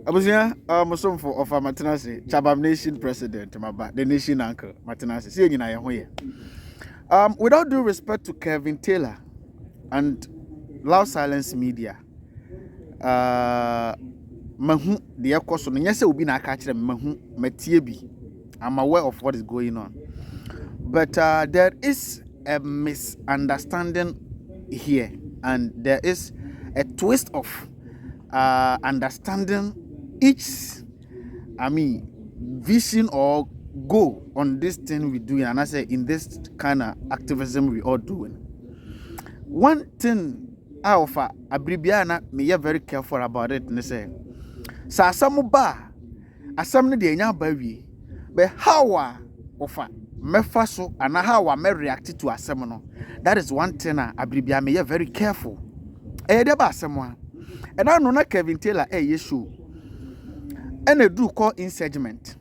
Abusia, some for of a Matanasi, Chabam Nation President, the nation uncle, Matanasi, seeing in Ayahoya. Without due respect to Kevin Taylor and Loud Silence Media, Mahu, the question, yes, will be not catching Mahu, Matiebi. I'm aware of what is going on. But there is a misunderstanding here, and there is a twist of understanding each, vision or goal on this thing we do, and I say in this kind of activism we all doing. One thing I offer, Abribiana, me are very careful about it, and say, "Sa samuba, asamne de enya bawi, but how offer mefa so and how I may react to asem no. That is one thing Abribia me are very careful. Dey ba asem and I know na Kevin Taylor issue. And a do call insurgement.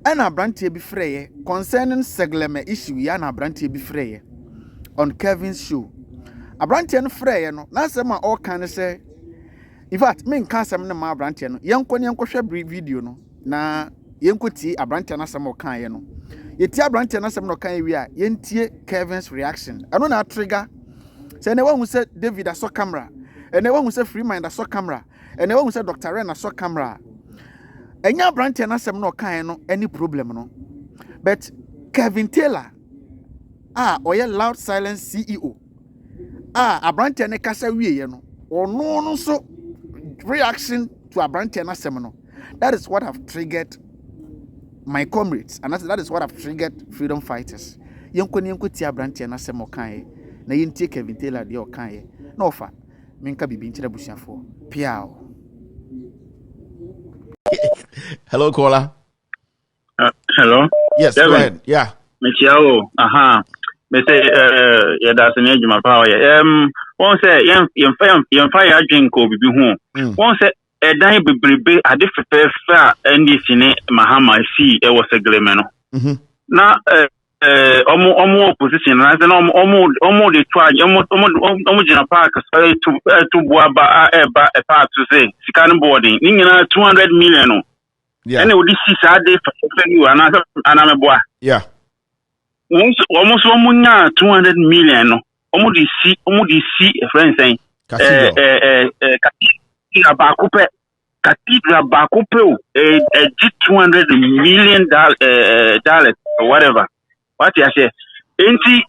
And a branch be free concerning segleme issue ya na branch be free on Kevin's show. A branch and free no na sema all can say. In fact, me nka asem na ma branch no yenko hwe video no na yenko ti a branch na asem o kan ye no. Yeti a branch na asem no kan wi a yentie Kevin's reaction. Ano na trigger. Say ne wan say David aso camera. And one who say free mind saw camera. And one who say Dr. Ren saw camera. And your branch and asem no kind any problem no. But Kevin Taylor, or your Loud Silence CEO, a branch and a casa we or no so reaction to a branch and asem no. That is what have triggered my comrades, and that is what have triggered freedom fighters. Yanko tia branch and asem okaye. Na yintie Kevin Taylor de okaye. No fa. Minka bibi nchira busiafo piao. Hello, caller. Hello. Yes, go ahead. Yeah. Michiao. Aha. Me say yeah, that's an age my power. One say yem fire drink ko bibi hu. One say dan bebrebe ade fefe NDC ne Mahama si e wo segleme no. Na omo opposition na say omo de try omo jina park to boaba eba e part to say scan boarding ni nyina 200 million no. Yeah. And we see Saturday for you and I'm boy. Yeah. Almost 200 million no. Almost the see friend saying Cathedral Bakupe a 200 million dollars or whatever. What you say? Enti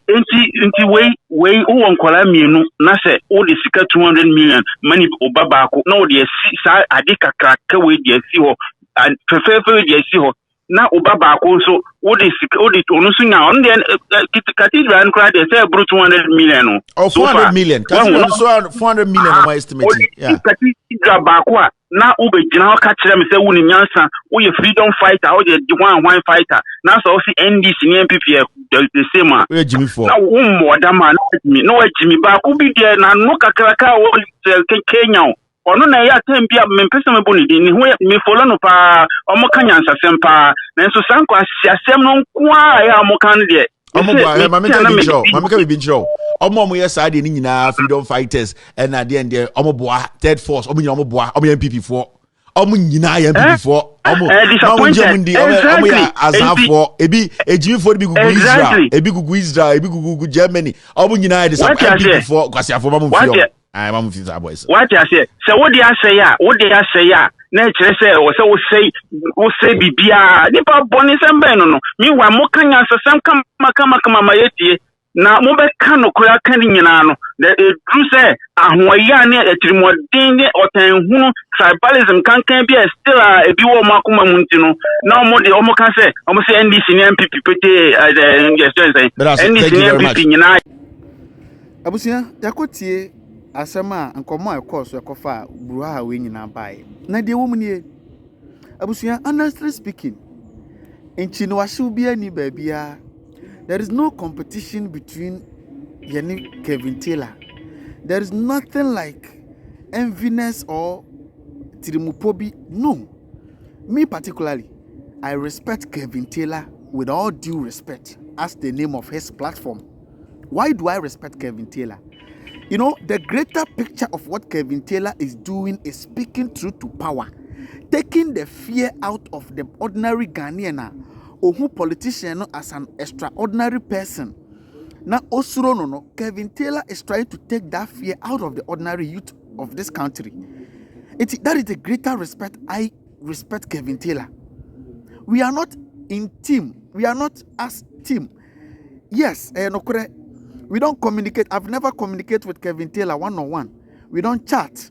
way who on Colamian na say all the 200 million money Obabako no the see adika crack we the see and prefer the see na Obabako so what is onusu now on the cathedral and cry they say 200 million or 400 million. Cathedral so 400 million am I estimating. Yeah. Cathedral Bakwa na ube jina ka kire me say woni nyansa wo ye freedom fighter wo ye one fighter na so see NDC ni MPP the same man we Jimmy for na wo moda man no Jimmy ba ku bi de na no kakraka wo Kenya ono na ya tempia me pese me boni di ni ho me follow no pa omo kan nyansa sempa na so sanko asiasem no kwa ya mo kan de Mamika be show. Omo yes side ni nyina freedom fighters and at the end there omo boa third force omo nyina omo boa omo MPP for omo nyina ya MPP for omo omo ya azafo ebi ejimi for bi gugu Israel ebi gugu Israel ebi gugu Germany omo nyina ya MPP for kwasiafo mamu fio ai mamu fio za boys what you say what dey say ya na kire say wo say bibia nipa boni sembe no meanwhile mo kanya sesem kama mayetie na mo be ka no kura kan nyina no the true say ahoya ne etirimodin ne otanhunu tribalism kan bi still ebi wo makoma munti no na mo kan say NDC ne MPP pete NDC ne MPP nyina abusia yakotie asema nkomo ekoso ekofa buruha we nyina bae na de wo mnie abusia honestly speaking enchi no wahye obi ani baabia there is no competition between Yanni Kevin Taylor. There is nothing like enviness or tirimupobi. No. Me particularly, I respect Kevin Taylor with all due respect as the name of his platform. Why do I respect Kevin Taylor? You know, the greater picture of what Kevin Taylor is doing is speaking truth to power, taking the fear out of the ordinary Ghanaian or who politician as an extraordinary person. Now, Osuro no, Kevin Taylor is trying to take that fear out of the ordinary youth of this country. That is the greater respect. I respect Kevin Taylor. We are not in team. We are not as team. Yes, we don't communicate. I've never communicated with Kevin Taylor one-on-one. We don't chat.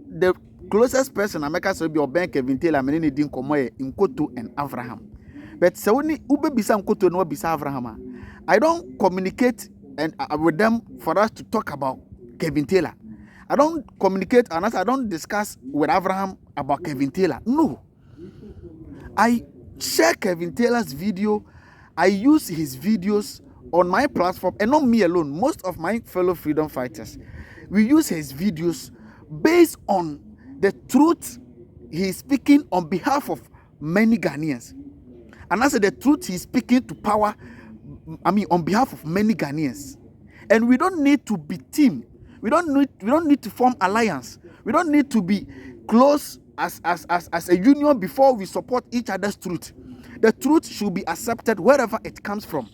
The closest person I make us be Ben Kevin Taylor, I mean, Nkoto and Abraham. But so ube bisa Nkoto no bisa Abraham. I don't communicate and with them for us to talk about Kevin Taylor. I don't communicate and I don't discuss with Abraham about Kevin Taylor. No. I share Kevin Taylor's video. I use his videos on my platform, and not me alone. Most of my fellow freedom fighters, we use his videos based on the truth he is speaking on behalf of many Ghanaians. And I said the truth he's speaking to power, on behalf of many Ghanaians. And we don't need to be team. We don't need to form alliance. We don't need to be close as a union before we support each other's truth. The truth should be accepted wherever it comes from.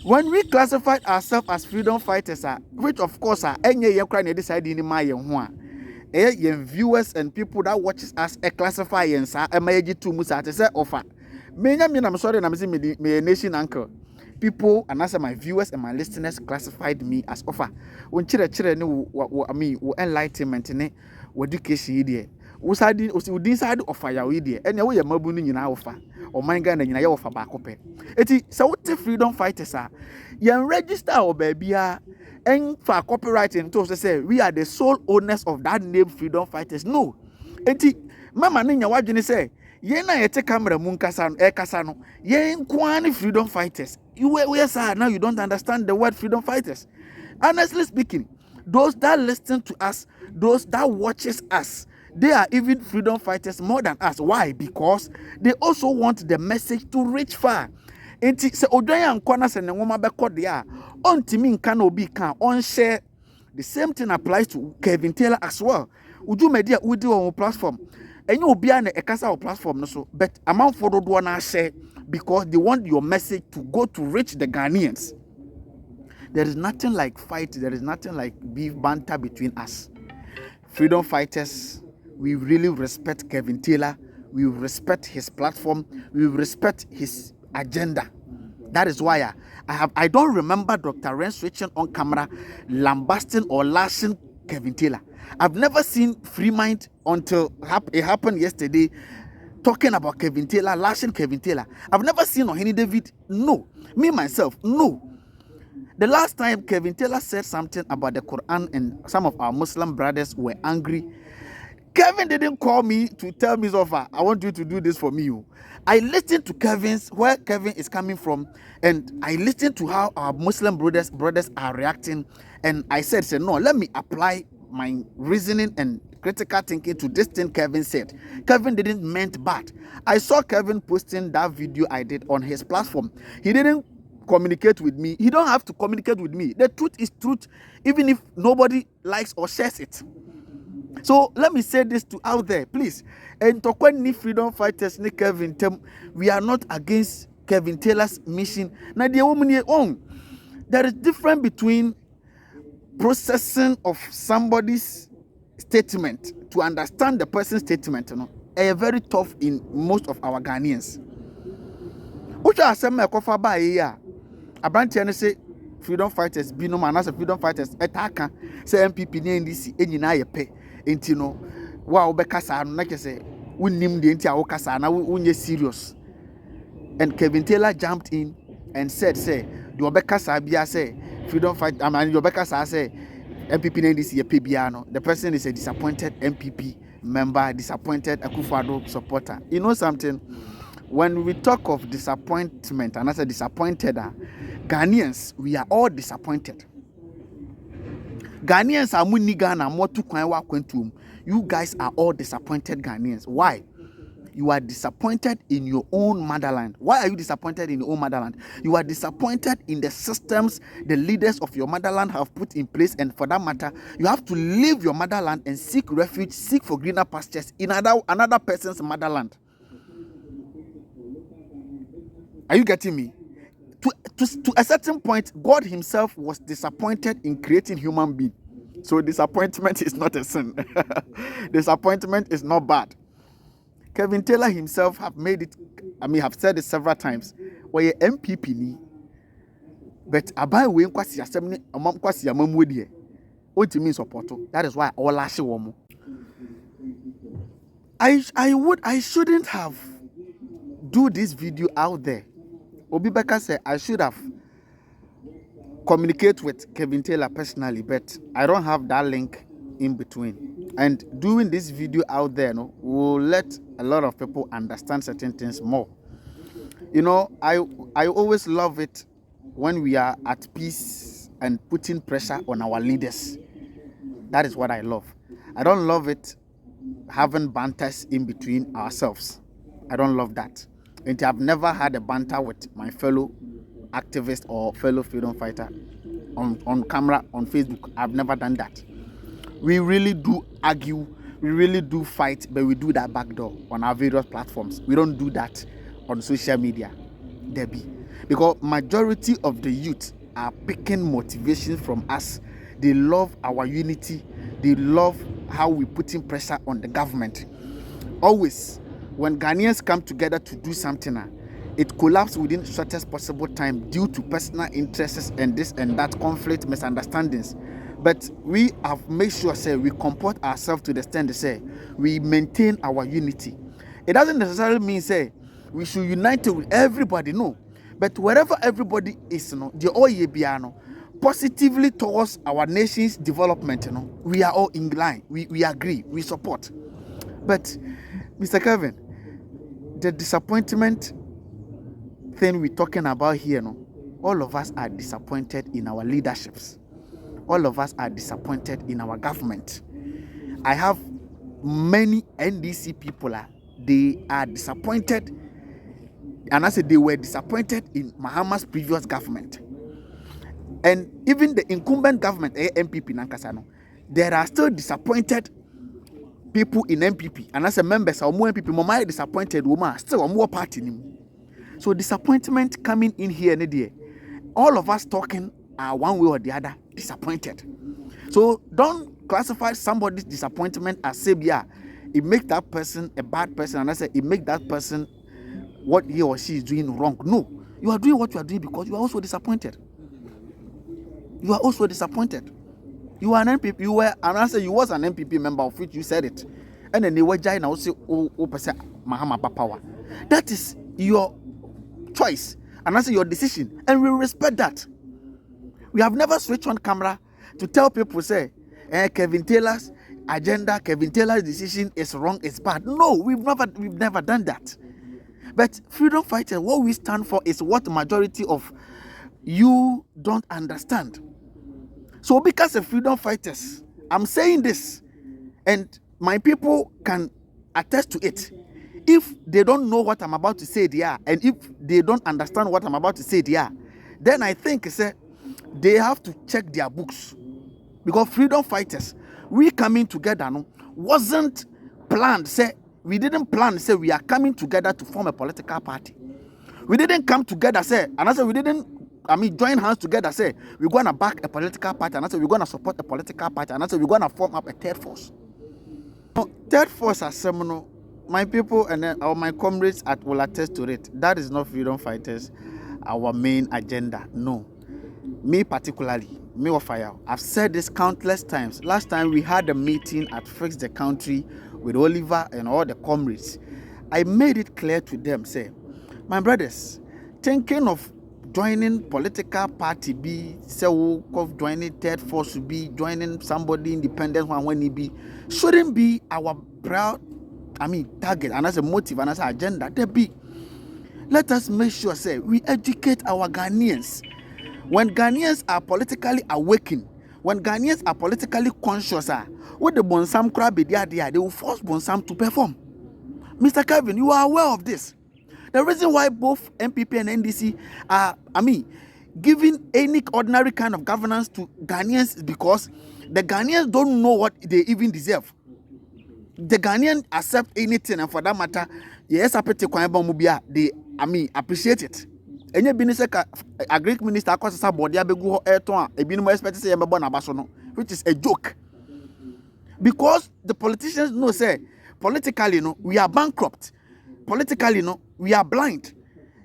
When we classify ourselves as freedom fighters, which of course are any decide in my viewers and people that watches us classify and to Musa to say offer. I'm sorry, I'm saying my nation uncle. People and also my viewers and my listeners classified me as offer. When enlightenment in education usadi side offer ya we dey ene we mabu no nyina offer o man ga na nyina ya offer ba kope eti se wote freedom fighters yen register o ba bia en for copyright into say we are the sole owners of that name freedom fighters. No, eti mama no nya wadwene say yen na yete camera mu nkasa no kasa no yen kwani freedom fighters. You sir, now you don't understand the word freedom fighters. Honestly speaking, those that listen to us, those that watches us, they are even freedom fighters more than us. Why? Because they also want the message to reach far. Enti se odwan ankwana se ne nwoma beko de a ontimi nka na obi kan on share. The same thing applies to Kevin Taylor as well. Uju media udi on platform. Enye obi a na ekasa on platform no so, but amount for do na share because they want your message to go to reach the Ghanaians. There is nothing like fight. There is nothing like beef banter between us. Freedom fighters, we really respect Kevin Taylor. We respect his platform. We respect his agenda. That is why I don't remember Dr. Ren switching on camera, lambasting or lashing Kevin Taylor. I've never seen Free Mind until it happened yesterday, talking about Kevin Taylor, lashing Kevin Taylor. I've never seen Ohini David. No. Me, myself, no. The last time Kevin Taylor said something about the Quran and some of our Muslim brothers were angry, Kevin didn't call me to tell me, Zofa, I want you to do this for me. I listened to where Kevin is coming from, and I listened to how our Muslim brothers are reacting, and I said, no, let me apply my reasoning and critical thinking to this thing Kevin said. Kevin didn't meant bad. I saw Kevin posting that video I did on his platform. He didn't communicate with me. He don't have to communicate with me. The truth is truth, even if nobody likes or shares it. So let me say this to out there, please. And to any freedom fighters, Kevin, we are not against Kevin Taylor's mission. Now the woman own. There is difference between processing of somebody's statement to understand the person's statement. Very tough in most of our Ghanaians. Which are some kofa ba here. Abrantia say freedom fighters be no man as freedom fighters attacker say MPP ni NDC enyina ye pe enti no wa obekasa no na kese unnim de enti a wokasa na unye serious. And Kevin Taylor jumped in and said say the obekasa bia say freedom fight the obekasa say MPP ni NDC ye pe bia no. The person is a disappointed MPP member, disappointed Akufo-Addo supporter. You know something? When we talk of disappointment, and I say disappointed, Ghanaians, we are all disappointed. Ghanaians are muni Ghana more to kwentum. You guys are all disappointed Ghanaians. Why? You are disappointed in your own motherland. Why are you disappointed in your own motherland? You are disappointed in the systems the leaders of your motherland have put in place, and for that matter, you have to leave your motherland and seek refuge, seek for greener pastures in another person's motherland. Are you getting me? To a certain point, God himself was disappointed in creating human being. So disappointment is not a sin. Disappointment is not bad. Kevin Taylor himself have made it, have said it several times. Where MPP ni, but abai we nkwasi asem ni nkwasi amamu die. What mean support? That is why all lashe womo. I shouldn't have do this video out there. Obi Beka said I should have communicate with Kevin Taylor personally, but I don't have that link in between. And doing this video out there, will let a lot of people understand certain things more. I always love it when we are at peace and putting pressure on our leaders. That is what I love. I don't love it having banters in between ourselves. I don't love that. And I've never had a banter with my fellow activist or fellow freedom fighter on camera, on Facebook. I've never done that. We really do argue, we really do fight, but we do that backdoor on our various platforms. We don't do that on social media, Debbie. Because majority of the youth are picking motivation from us. They love our unity. They love how we put in pressure on the government. Always, when Ghanaians come together to do something, it collapses within the shortest possible time due to personal interests and this and that conflict, misunderstandings. But we have made sure, say, we comport ourselves to the extent to say we maintain our unity. It doesn't necessarily mean, say, we should unite with everybody, no. But wherever everybody is, the all positively towards our nation's development, we are all in line. We agree, we support. But, Mr. Kevin, the disappointment thing we're talking about here, all of us are disappointed in our leaderships. All of us are disappointed in our government. I have many NDC people, they are disappointed, and I said they were disappointed in Mahama's previous government. And even the incumbent government, MPP Nankasano, there are still disappointed people in MPP. And as a members of MPP, Mama disappointed woman, still a more party. So disappointment coming in here, all of us talking are one way or the other disappointed. So don't classify somebody's disappointment as Sabia. It makes that person a bad person, and I say it makes that person what he or she is doing wrong. No, you are doing what you are doing because you are also disappointed. You are also disappointed. You are an MPP. You were, and I say you was an MPP member of which you said it, and then they were giant also Mahama power. That is your choice, and I say your decision, and we respect that. We have never switched on camera to tell people, say, Kevin Taylor's agenda, Kevin Taylor's decision is wrong, it's bad. No, we've never done that. But freedom fighters, what we stand for is what the majority of you don't understand. So because of freedom fighters, I'm saying this, and my people can attest to it. If they don't know what I'm about to say there, and if they don't understand what I'm about to say there, then I think they have to check their books. Because freedom fighters, we coming together wasn't planned. We didn't plan, we are coming together to form a political party. We didn't come together, and I said we didn't, join hands together, we're going to back a political party, and I said we're going to support a political party, and I said we're going to form up a third force. Third force as seminal. My people and then my comrades will attest to it. That is not freedom fighters, our main agenda. No. Me particularly, me or fire. I've said this countless times. Last time we had a meeting at Fix the Country with Oliver and all the comrades. I made it clear to them, my brothers, thinking of joining political party be, of joining third force be, joining somebody independent one when he be, shouldn't be our proud target, and as a motive and as an agenda. There be. Let us make sure, we educate our Ghanaians. When Ghanaians are politically awakened, when Ghanaians are politically conscious, what the Bonsam crowd be there, they will force Bonsam to perform. Mr. Kevin, you are aware of this. The reason why both MPP and NDC are, giving any ordinary kind of governance to Ghanaians is because the Ghanaians don't know what they even deserve. The Ghanaians accept anything, and for that matter, yes, they appreciate it. Any business a Greek minister causes a body which is a joke. Because the politicians know, say, politically, we are bankrupt. Politically, we are blind.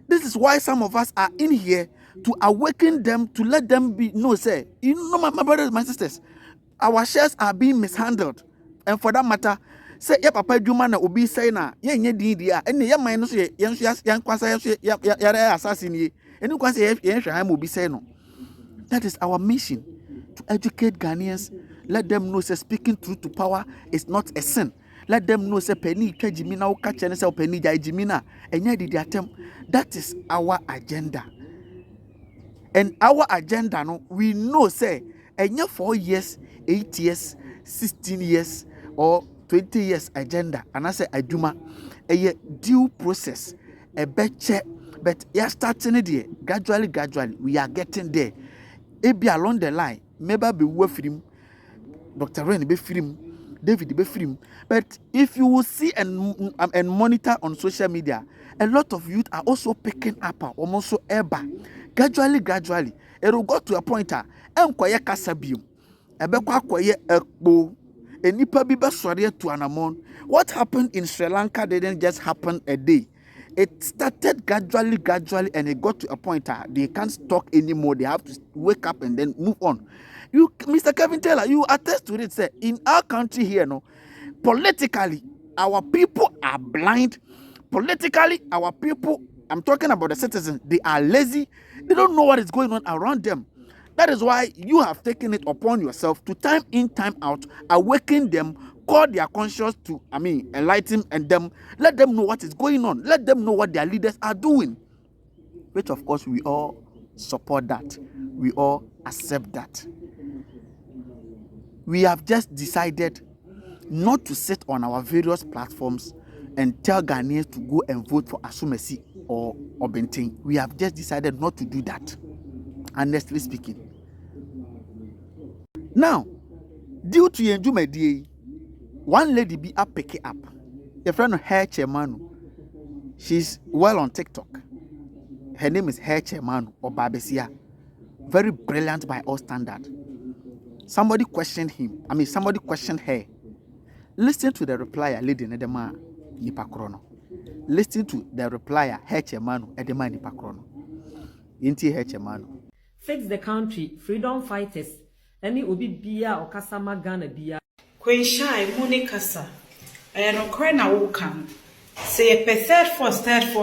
This is why some of us are in here to awaken them, to let them say, my brothers, my sisters, our shares are being mishandled. And for that matter, say, yeah, Papa Juma na obi say na, yeah, and yeah, my no say, assassin, and you can say, yeah, will be saying no. That is our mission, to educate Ghanaians. Let them know, say, speaking truth to power is not a sin. Let them know, say, penny jimina, catch and say, penny jimina, and yet the attempt. That is our agenda. And our agenda, we know, say, and yeah, 4 years, 8 years, 16 years, or 20 years agenda. And I say, Ajuma, a due process, a better, but yeah, starting it gradually, we are getting there. It be along the line, maybe be worth him. Dr. Ren be free, David be free. But if you will see and monitor on social media, a lot of youth are also picking up almost so ever. Gradually, it will go to a point kwaye kasabium. Ebekwa kwaye ekbo. Enipa bi be sori to anamon. What happened in Sri Lanka didn't just happen a day. It started gradually, and it got to a point they can't talk anymore. They have to wake up and then move on. You, Mr. Kevin Taylor, you attest to it. Say, in our country here, politically, our people are blind. Politically, our people, I'm talking about the citizens, they are lazy. They don't know what is going on around them. That is why you have taken it upon yourself to time in, time out, awaken them, call their conscience to, enlighten and them, let them know what is going on. Let them know what their leaders are doing. Which, of course, we all support that. We all accept that. We have just decided not to sit on our various platforms and tell Ghanaians to go and vote for Asumesi or Obentin. We have just decided not to do that, honestly speaking. Now, due to Yenjumedi, one lady be up picking up. A friend of her chairman. She's well on TikTok. Her name is Her Chairman or Babesia. Very brilliant by all standards. Somebody questioned him. Somebody questioned her. Listen to the replier, Lady Nedema Nipakrono. Listen to the replier, Her Chairman, Edema Nipakrono. Inti Her Chairman. Fix the country, freedom fighters. Any ubi bia or kasama Ghana bia. Queen Shai, Monikasa. I don't cry now, come. Say a third force, that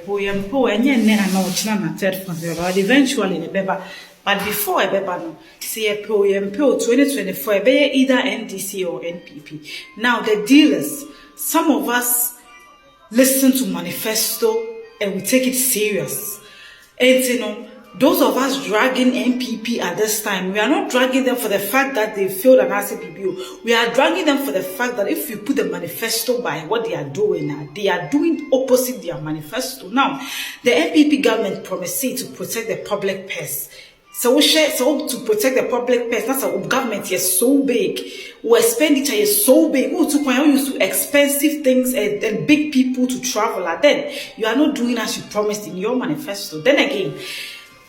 poem, and yen nena no china third force, but eventually the beba. But before a beba no, say a poem 2024, be either NDC or NPP. Now the dealers, some of us listen to manifesto and we take it serious. And those of us dragging NPP at this time, we are not dragging them for the fact that they failed an RCPBO. We are dragging them for the fact that if you put the manifesto by what they are doing, they are doing opposite their manifesto. Now, the NPP government promised to protect the public purse. So to protect the public purse, that's our government is so big. Our expenditure is so big. We used to expensive things and big people to travel. And then you are not doing as you promised in your manifesto. Then again,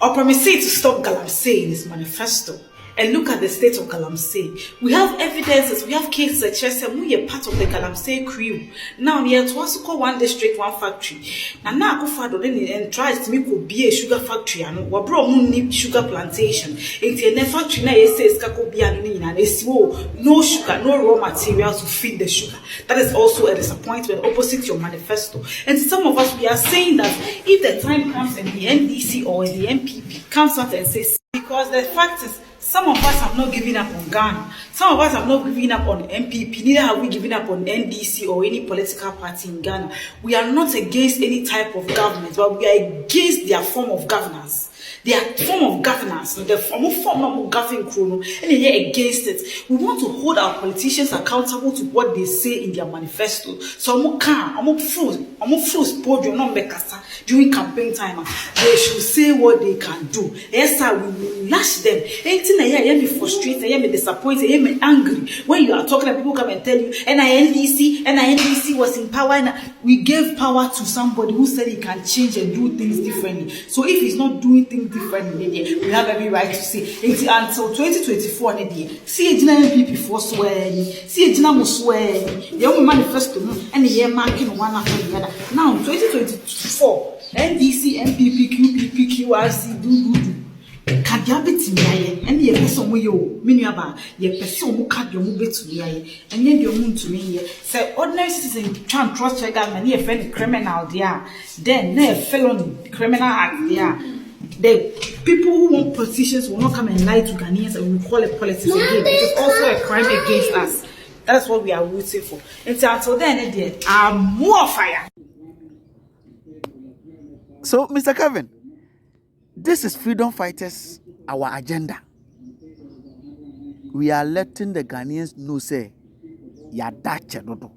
or promised to stop Galamsey in his manifesto. And look at the state of Galamsey. We have evidences, we have cases that show we are part of the Galamsey crew. Now, we are to also call one district, one factory. Now, go for and tries to make could be a sugar factory and what brought moon sugar plantation. It's a factory now, it says Kakobian and it's no sugar, no raw materials to feed the sugar. That is also a disappointment opposite your manifesto. And some of us, we are saying that if the time comes and the NDC or the MPP comes out and says, because the fact is, some of us have not given up on Ghana. Some of us have not given up on MPP. Neither have we given up on NDC or any political party in Ghana. We are not against any type of government, but we are against their form of governance. Their form of governance, the form of governing chrono, and they're against it. We want to hold our politicians accountable to what they say in their manifesto. So I'm fruits podium not make during campaign time. They should say what they can do. Yes, sir, we will lash them. Anything I hear me frustrated, I hear me disappointed, I hear me angry. When you are talking and people come and tell you, NINDC was in power, and we gave power to somebody who said he can change and do things differently. So if he's not doing things differently, we have every right to say until 2024. See a MPP for swearing, see a Jinamo swearing, the only manifesto and the year marking one after the other. Now 2024, NDC, MPP, QPP, QRC, do. Kadiabeti miaye ene ye person wo yo menuaba ye person mo kadi mo betu miaye enye de mo ntumi ye say ordinary citizen tran trust check government ye friend criminal there then na felony criminal act there. The people who want politicians will not come and lie to Ghanaians and we call it politics again. It is also a crime against us. That's what we are rooting for. Until then, there are more fire. So, Mr. Kevin, this is freedom fighters, our agenda. We are letting the Ghanaians know, say, ya dache dodo.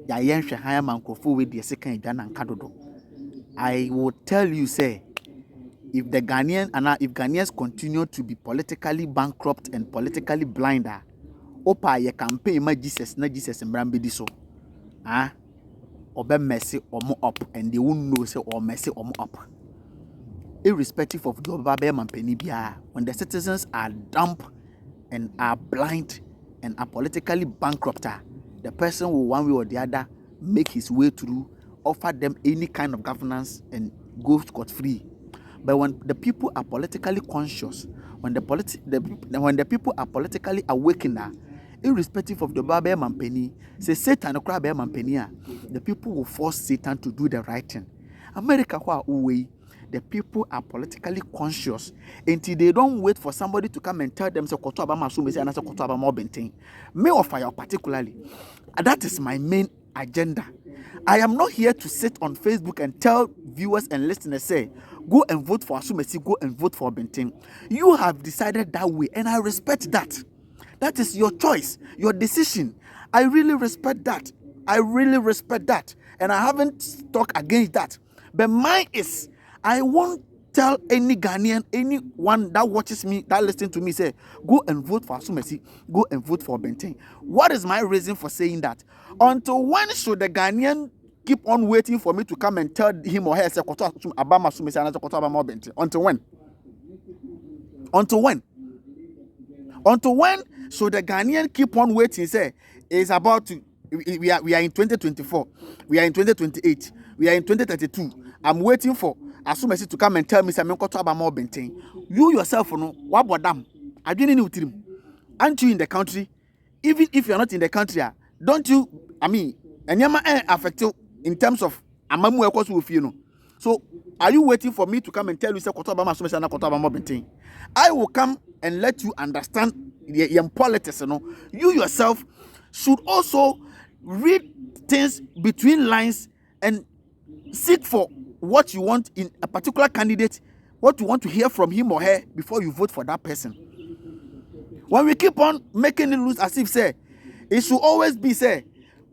Ya yenshe haya mankofu with the second Ghana and Kadodo. I will tell you, say, if Ghanaians continue to be politically bankrupt and politically blind, opa ye campaign ma Jesus mbrambe so. Obe mercy omo up and they won't know say or mercy omo up. Irrespective of the mampeni bia, when the citizens are dumb and are blind and are politically bankrupt, the person will one way or the other make his way through, offer them any kind of governance and go scot-free. But when the people are politically conscious, when the people are politically awakened, irrespective of the Babe Mampeni, say Satan or Crab Mampenia, the people will force Satan to do the right thing. America, the people are politically conscious until they don't wait for somebody to come and tell them, so me or fire particularly. That is my main agenda. I am not here to sit on Facebook and tell viewers and listeners, say, go and vote for Asumesi, go and vote for Bentin. You have decided that way, and I respect that. That is your choice, your decision. I really respect that. And I haven't talked against that. But mine is, I won't tell any Ghanaian, anyone that watches me, that listens to me, say, go and vote for Asumesi, go and vote for Bentin. What is my reason for saying that? Until when should the Ghanaian keep on waiting for me to come and tell him or her, say, Abama Asumesi and Abama Bentin? Until when? Until when should the Ghanaian keep on waiting, say, it's about to, we are in 2024, we are in 2028, we are in 2032. I'm waiting for Asumesi to come and tell me, you yourself, what about them? I didn't know with him. Aren't you in the country? Even if you're not in the country, don't you, and you're affected in terms of Amamu Ekos with you. So, are you waiting for me to come and tell you, I will come and let you understand the politics. You yourself should also read things between lines and seek for what you want in a particular candidate, what you want to hear from him or her before you vote for that person. When we keep on making it look as if, say, it should always be, say,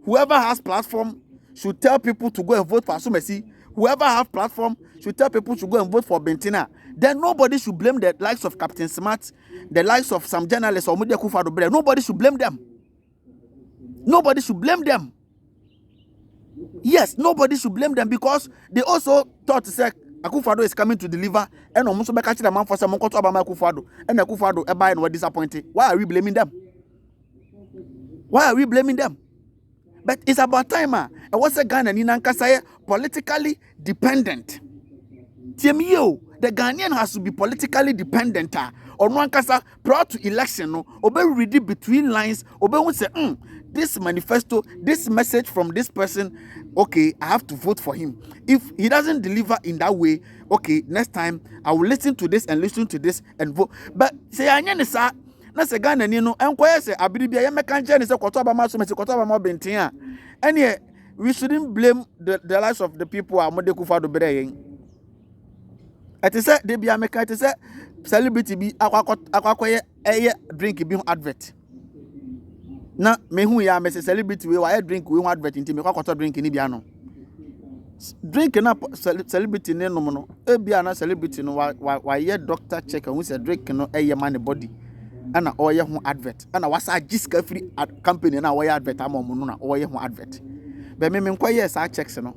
whoever has platform should tell people to go and vote for Asumesi. Whoever has platform should tell people to go and vote for Bentina. Then nobody should blame the likes of Captain Smart, the likes of some journalists or Mudia Kufado. Nobody should blame them. Nobody should blame them. Yes, nobody should blame them because they also thought to say Akufado is coming to deliver and almost make the man for some Mokoto Obama Akufado and Akufado and were disappointed. Why are we blaming them? But it's about time. And what's a Ghana in Ankasa politically dependent? Tiemio, the Ghanaian has to be politically dependent. Or Ankasa prior to election, obe read between lines, obe won't say, this manifesto, this message from this person, okay, I have to vote for him. If he doesn't deliver in that way, okay, next time I will listen to this and vote. But say Anyanisa, na se Ghana ni no enkoye se abiribia ye meka nche ni se koto aba maso mesi koto aba mo benten a ene we shouldn't blame the lives of the people Amode Kufa do bere yen. It is said they be American. It is said celebrity be akwakoye drink be advert. Na me hu ya me celebrity we why drink we advert nti me kwakoto drink ni bia no. Drink na celebrity ne no no. E bia na celebrity no why doctor check and we say drink no man body. Ana oye ho advert. Ana wasa giska free company na oye advert amom no na oye ho advert. Be me nkoye sa checks no.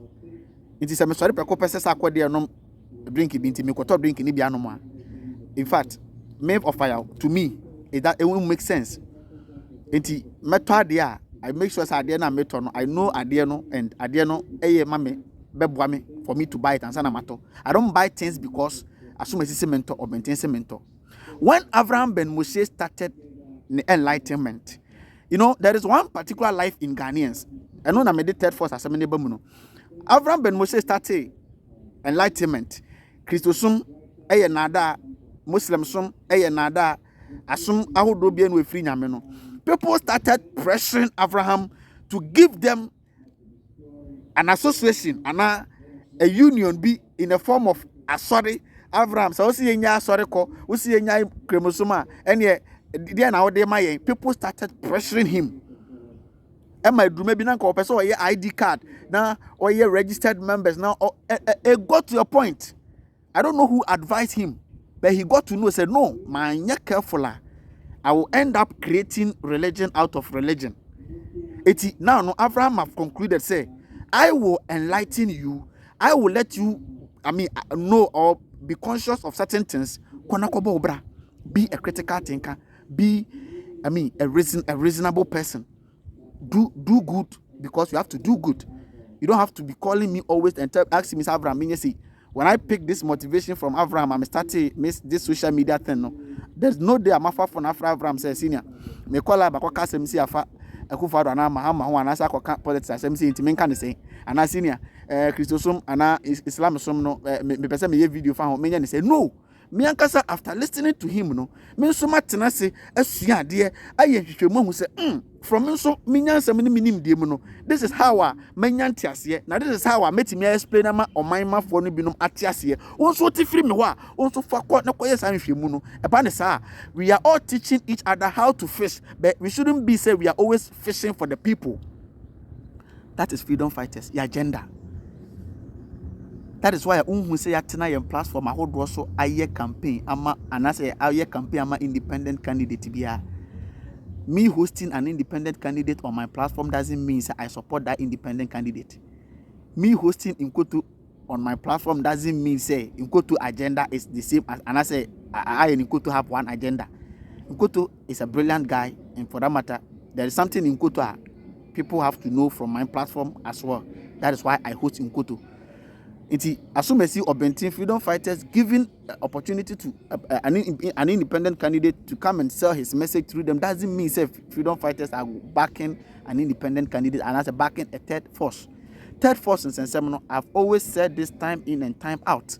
Nti se me sori preko pese sa akode no drink bi nti me kwato drink ni bia no mo. In fact, mave of fire to me it won't make sense. Enti meto ade a I make sure say ade na meto no I know ade no and ade no mame beboa me for me to buy it and sana mato. I don't buy things because assume it's mentor or maintain mentor. When Abraham Ben Moshe started the enlightenment, you know there is one particular life in Ghanaians. I know na meditate force as many no. Abraham Ben Moshe started enlightenment. Christosum nada Muslim sum nada asum ahodo bia no efri nyame no. People started pressuring Abraham to give them an association and a union be in the form of a sorry Abraham. So see nya sorry ko, we see nya kremosoma ene dia na ode my people started pressuring him. And my dream maybe na ko person or ID card now or registered members now it got to a point. I don't know who advised him, but he got to know said no, man, careful. I will end up creating religion out of religion. Now, Abraham have concluded, say, I will enlighten you. I will let you, know or be conscious of certain things. Be a critical thinker. Be, a reasonable person. Do good because you have to do good. You don't have to be calling me always and asking me, Abraham, you see, when I pick this motivation from Abraham, I'm starting this social media thing. No, there's no day I'm after from Abraham says senior. Me call up because MC afa akufado ana mahama ho ana sa koka politics MC nti men kan say ana senior Christosum ana Islam som no me pese me video fa ho me nya say no. Me ankasa after listening to him no me so matena se asua de aye hwehwemu hu say from me so me nyansam ni minim de mu no this is how me nyante ase na this is how metimi explain ama oman mafo no binom ate ase won so ti free me ho a won so fa ko na koye san hwehwemu no e ba ne sa we are all teaching each other how to fish, but we shouldn't be say we are always fishing for the people. That is freedom fighters your agenda. That is why I say atena your platform I hold also aye campaign ama anase aye campaign ama independent candidate bia. Me hosting an independent candidate on my platform doesn't mean I support that independent candidate. Me hosting Nkoto on my platform doesn't mean say Nkoto agenda is the same as and I and Nkoto have one agenda. Nkoto is a brilliant guy, and for that matter, there is something in Nkoto people have to know from my platform as well. That is why I host Nkoto. As soon as you obtain freedom fighters giving opportunity to an independent candidate to come and sell his message through them doesn't mean say freedom fighters are backing an independent candidate and as a backing a third force. Third force in Sensemono, I've always said this time in and time out.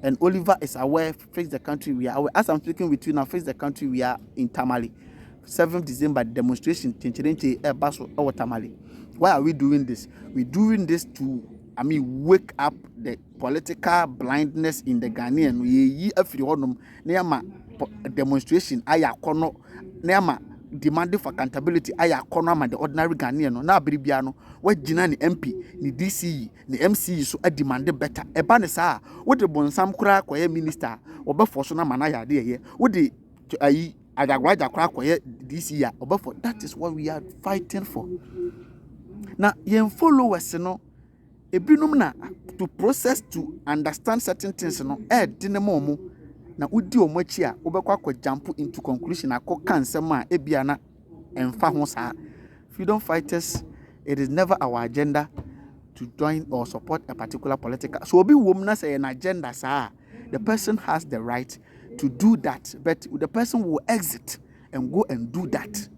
And Oliver is aware, face the country we are aware. As I'm speaking with you now, face the country we are in Tamale. 7th December demonstration, Tamale. Why are we doing this? We're doing this to wake up the political blindness in the Ghanaian. We everyone near demonstration. Kono near demanding for accountability. Kono the ordinary Ghanaian. Na biribiano. What jina ni MP, ni DC, ni MC so a demand better. Ebane sa. What the bonsam kura kwa minister. Oba forso na manaya de ye. What the Agagwaja kura kwa DC ya. Oba for that is what we are fighting for. Now yen followers no. Ebinum na to process to understand certain things no dinemo mu na udi omachi a obekwa kwa jump into conclusion akoka nsem a ebia na emfa ho saa. Freedom fighters, it is never our agenda to join or support a particular political. So obi wom na say an agenda saa, the person has the right to do that, but the person will exit and go and do that.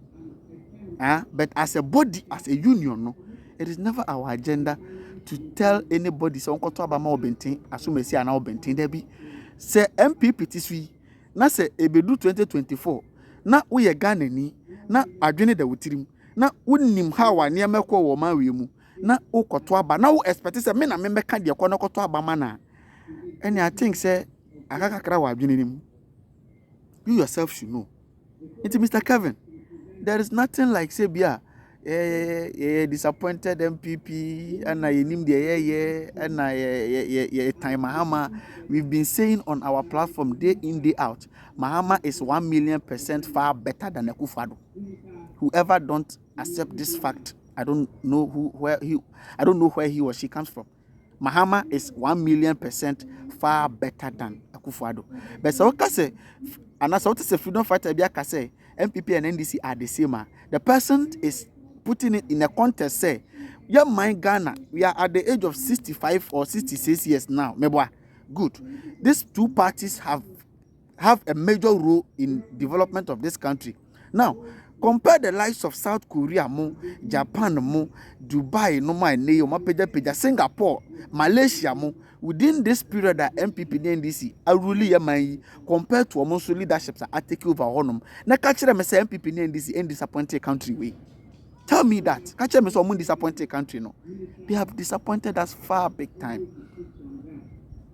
But as a body, as a union, no, it is never our agenda to tell anybody so onko to abama obentin asumesi ana obentin there be say MPP tiswi na say ebedu 2024 na wo ye Ghana ni na adwene da wotirim na wonnim ha wa ne emekọ wo ma wiemu na ukoto aba na wo expect say me na me meka de kono koto aba ma na and I think say akakakra wa adwene nim. You yourself should know. It's Mr. Kevin. There is nothing like say bia disappointed MPP and I name the and time Mahama. We've been saying on our platform day in day out, Mahama is 1,000,000% far better than Akufo-Addo. Whoever don't accept this fact, I don't know where he or she comes from. Mahama is 1,000,000% far better than Akufo-Addo. But so say, and as what is a freedom fighter, say MPP and NDC are the same. The person is putting it in a context. Say, yeah, my Ghana, we are at the age of 65 or 66 years now. Mebwa, good. These two parties have a major role in development of this country. Now, compare the likes of South Korea, Japan, Dubai, Singapore, Malaysia, within this period that MPP and NDC are really compared to almost leaderships that are taking over on them. Now, catch them say MPP and NDC and disappointed country way. Tell me that. Catch them so disappointed country no. They have disappointed us far big time.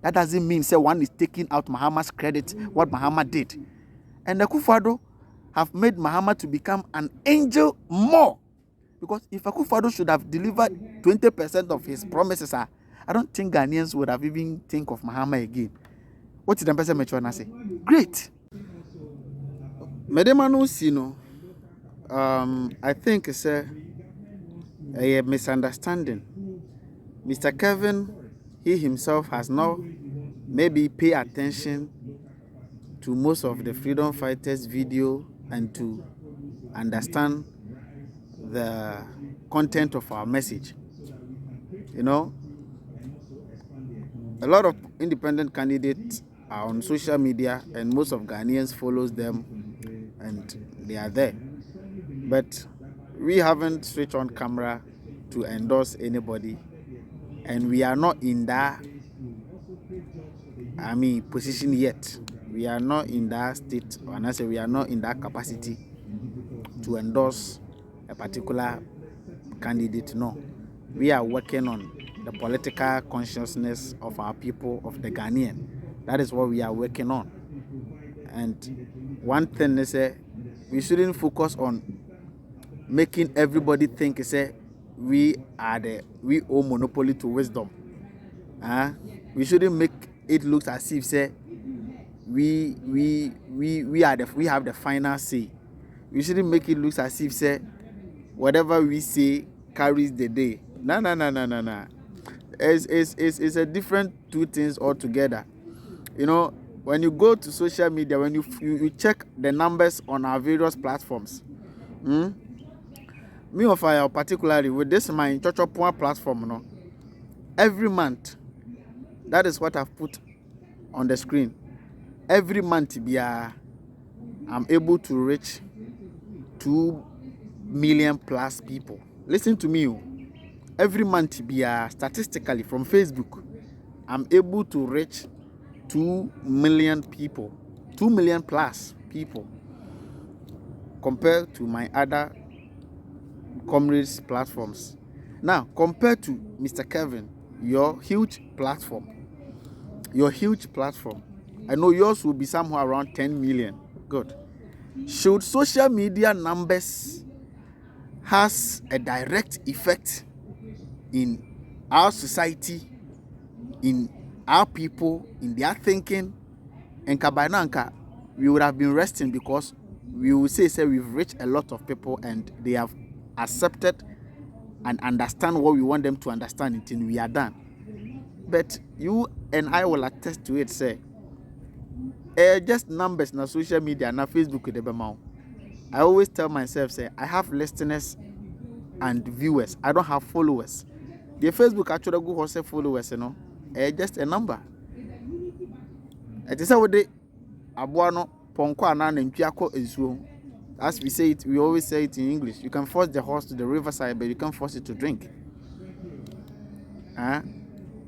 That doesn't mean say one is taking out Mahama's credit what Mahama did. And the Akufo-Addo have made Mahama to become an angel more. Because if Akufo-Addo should have delivered 20% of his promises, I don't think Ghanaians would have even think of Mahama again. What did the person mention say? Great. Medemano Sino, I think it's a misunderstanding. Mr. Kevin, he himself has not maybe pay attention to most of the freedom fighters video and to understand the content of our message. You know, a lot of independent candidates are on social media and most of Ghanaians follows them and they are there. But we haven't switched on camera to endorse anybody and we are not in that position yet. We are not in that state, and I say we are not in that capacity to endorse a particular candidate. No, we are working on the political consciousness of our people, of the Ghanaian. That is what we are working on. And one thing is, we shouldn't focus on making everybody think we own monopoly to wisdom. We shouldn't make it look as if we have the final say. We shouldn't make it look as if whatever we say carries the day. No. It's a different two things altogether. You know, when you go to social media, when you check the numbers on our various platforms, me of I particularly with this my Chochopoa platform, every month, that is what I've put on the screen. Every month, I'm able to reach 2 million plus people. Listen to me. Every month, statistically from Facebook, I'm able to reach 2 million people, 2 million plus people, compared to my other comrades platforms. Now, compared to Mr. Kevin, your huge platform, I know yours will be somewhere around 10 million. Good. Should social media numbers has a direct effect in our society, in our people, in their thinking, and Kabananka, we would have been resting because we will say we've reached a lot of people and they have accepted and understand what we want them to understand until we are done. But you and I will attest to it, just numbers na social media na Facebook de bema. I always tell myself, I have listeners and viewers. I don't have followers. The Facebook actually go for followers, just a number. It is how they abuano ponko ana ntiako esuo. As we say it, we always say it in English. You can force the horse to the riverside, but you can't force it to drink.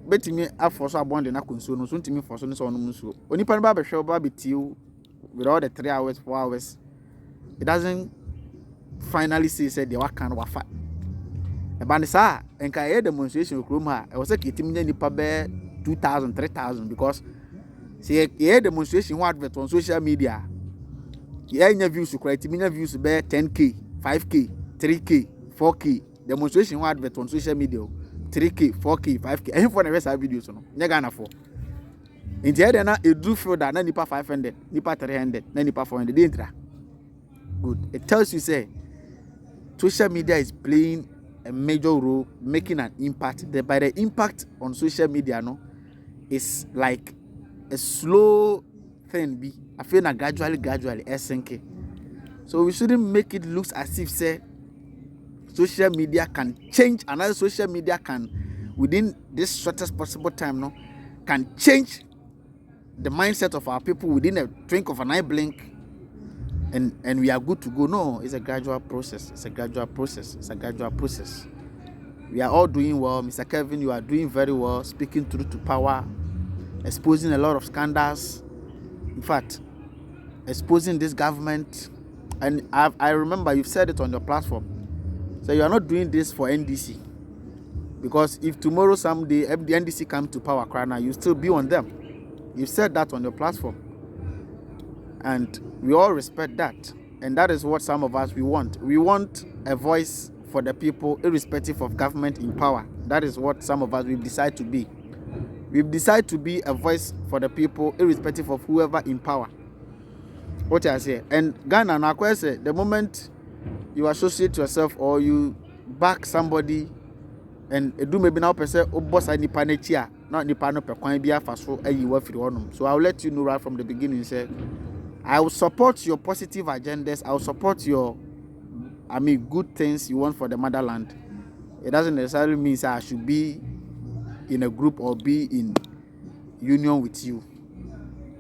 But me, I force abundant na consume. No, so to me force no so no musuo. Oni pan ba be hwe ba be tiu with all the 3 hours, 4 hours. It doesn't finally say the work can wafa. E ba ne sa enka e demonstration krom ha. E was say kitim nya nipa be 2,000, 3,000 because say yeah demonstration what advert on social media. Yeah, your views to create me views be 10k, 5k, 3k, 4k. Demonstration what advert on social media 3k, 4k, 5k. And for the rest of videos no. Nyagana for. In the end, na do feel that na nipa 500, nipa 300, na nipa 400. Intra. Good. It tells you say social media is playing a major role, making an impact. By the impact on social media, no, is like a slow thing. I feel na gradually sinking. So we shouldn't make it look as if say social media can change. Another social media can, within this shortest possible time, no, can change the mindset of our people within a blink of an eye blink, and we are good to go. No, it's a gradual process. We are all doing well. Mr. Kevin, you are doing very well, speaking truth to power, exposing a lot of scandals. In fact, exposing this government. And I remember you've said it on your platform. So you are not doing this for NDC. Because if tomorrow someday the NDC comes to power, Krana, you still be on them. You said that on your platform. And we all respect that. And that is what some of us we want. We want a voice for the people, irrespective of government in power. That is what some of us we've decided to be. We've decided to be a voice for the people, irrespective of whoever in power. What I say. And Ghana, now I say, the moment you associate yourself or you back somebody, and do maybe now person boss any panitia, not ni pano per coin be so I will let you know right from the beginning. Say I will support your positive agendas. I will support your good things you want for the motherland. It doesn't necessarily mean I should be in a group or be in union with you.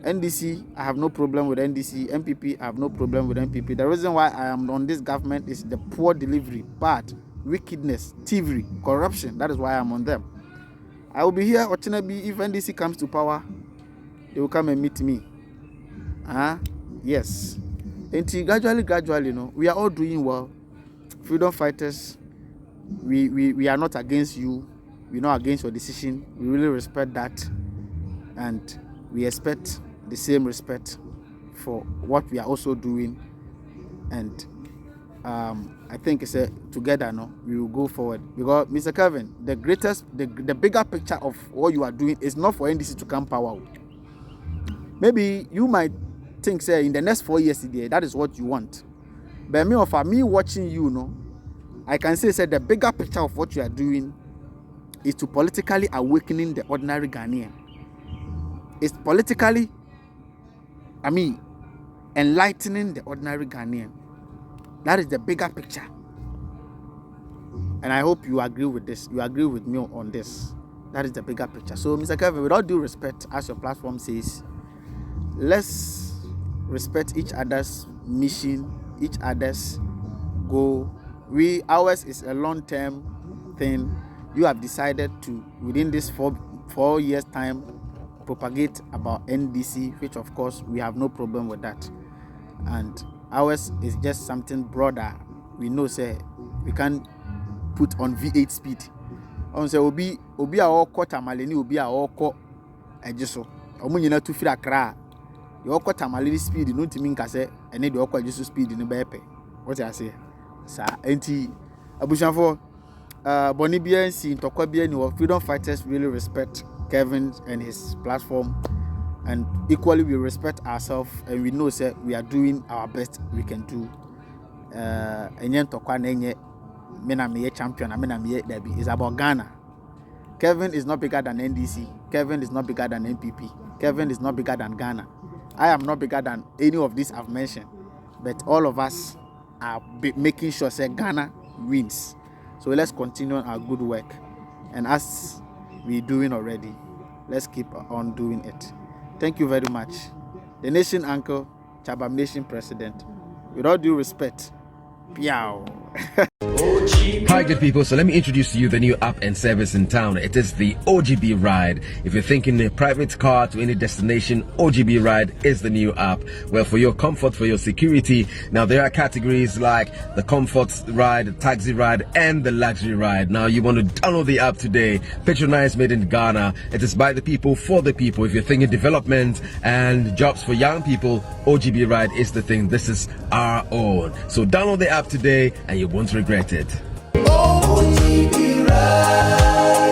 NDC, I have no problem with NDC. MPP, I have no problem with MPP. The reason why I am on this government is the poor delivery, bad, wickedness, thievery, corruption. That is why I'm on them. I will be here, or if NDC comes to power, they will come and meet me. Yes. And gradually, we are all doing well. Freedom fighters, we are not against you. We're not against your decision. We really respect that. And we expect the same respect for what we are also doing. And I think it's together, we will go forward. Because Mr. Kevin, the bigger picture of what you are doing is not for NDC to come power. Maybe you might think, say, in the next 4 years, that is what you want. But me watching you, I can say the bigger picture of what you are doing is to politically awakening the ordinary Ghanaian. It's politically, enlightening the ordinary Ghanaian. That is the bigger picture. And I hope you agree with this. You agree with me on this. That is the bigger picture. So, Mr. Kevin, with all due respect, as your platform says, let's respect each other's mission, each other's goal. Ours is a long-term thing. You have decided to, within this four years' time, propagate about NDC, which of course we have no problem with that. And ours is just something broader. We know, say, we can put on V8 speed. On say obi a oko tamaleni, obi a oko ejiso. Omo nyina tu fira kra. The oko tamaleni speed no ntimi nka say ene the oko ejiso speed ni be pe. What I say? Sa enti abushafo boni bia nsi ntokwa bia ni freedom fighters really respect Kevin and his platform, and equally we respect ourselves, and we know say we are doing our best we can do. Enye ntokwa na enye me na me champion, me na me debi. It's about Ghana. Kevin is not bigger than NDC. Kevin is not bigger than NPP. Kevin is not bigger than Ghana. I am not bigger than any of these I've mentioned, but all of us are making sure say Ghana wins. So let's continue our good work, and as we're doing already, let's keep on doing it. Thank you very much. The nation uncle, Chabam Nation president. With all due respect, Piao. Hi, good people. So let me introduce to you the new app and service in town. It is the OGB Ride. If you're thinking a private car to any destination, OGB Ride is the new app. Well, for your comfort, for your security. Now, there are categories like the comfort ride, the taxi ride, and the luxury ride. Now, you want to download the app today. Patronized, made in Ghana. It is by the people, for the people. If you're thinking development and jobs for young people, OGB Ride is the thing. This is our own. So download the app today and you won't regret it. OGB Ride.